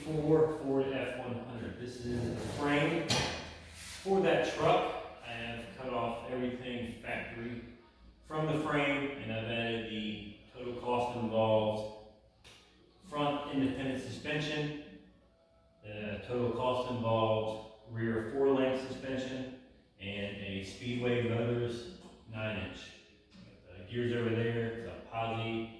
for Ford F100. This is the frame for that truck. I have cut off everything factory from the frame, and I've added the total cost involved front independent suspension, total cost involved rear 4-link suspension, and a Speedway Motors 9-inch. Gears over there, it's a posi,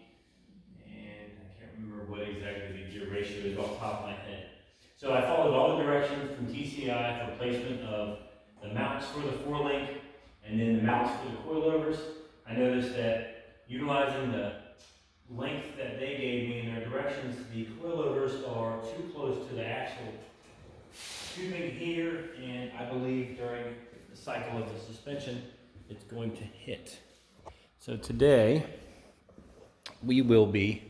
and I can't remember what exactly the gear ratio is off the top of my head. So I followed all the directions from TCI for placement of the mounts for the 4-link and then the mounts for the coilovers. I noticed that utilizing the length that they gave me in their directions, the coilovers are too close to the axle tubing here, and I believe during the cycle of the suspension, it's going to hit. So today, we will be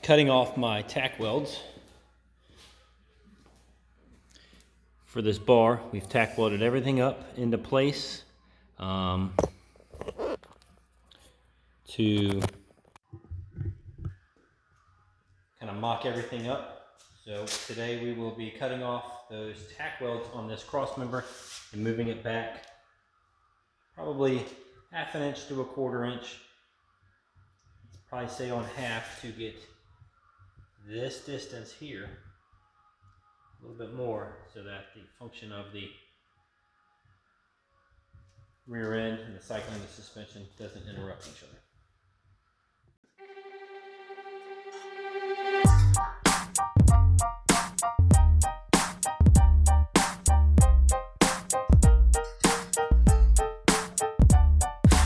cutting off my tack welds for this bar. We've tack welded everything up into place to kind of mock everything up. So today we will be cutting off those tack welds on this cross member and moving it back probably 1/2 inch to 1/4 inch. Let's probably say on half to get this distance here a little bit more, so that the function of the rear end and the cycling of the suspension doesn't interrupt each other.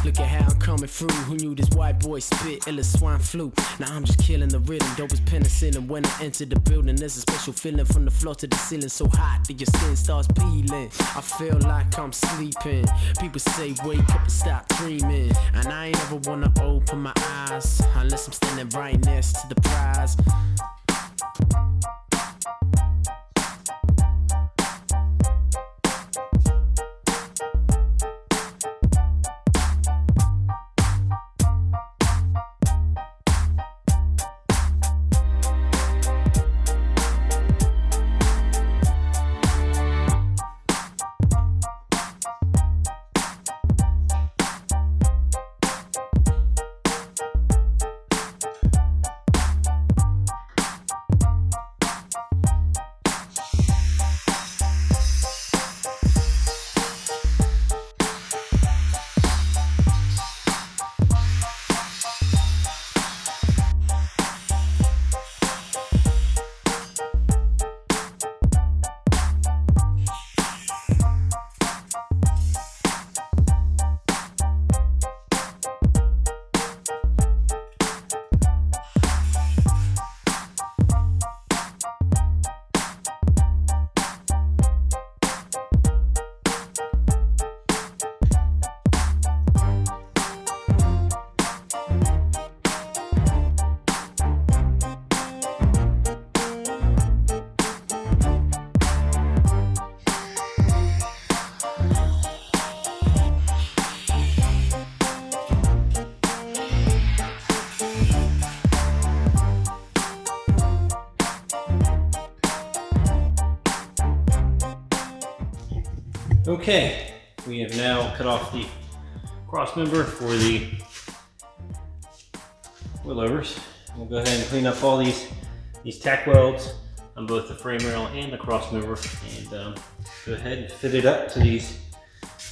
Look at how I'm coming through. Who knew this white boy spit ill as swine flu? Now I'm just killing the rhythm, dope as penicillin. When I enter the building, there's a special feeling from the floor to the ceiling, so hot that your skin starts peeling. I feel like I'm sleeping. People say wake up and stop dreaming, and I ain't ever wanna open my eyes unless I'm standing right next to the prize. Okay, we have now cut off the cross member for the coilovers. We'll go ahead and clean up all these tack welds on both the frame rail and the cross member, and go ahead and fit it up to these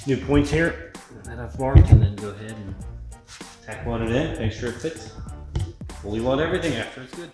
new points here that I've marked, and then go ahead and tack weld it in, make sure it fits. Fully weld everything after it's good.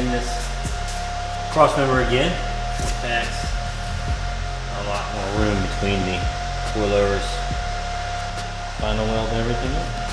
in this cross member again. That's a lot more room between the coilovers. Final weld everything up.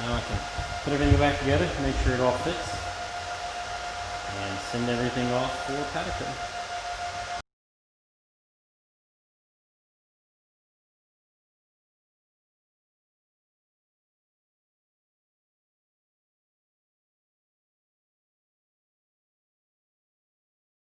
Now I can put everything back together, make sure it all fits, and send everything off for powder coating.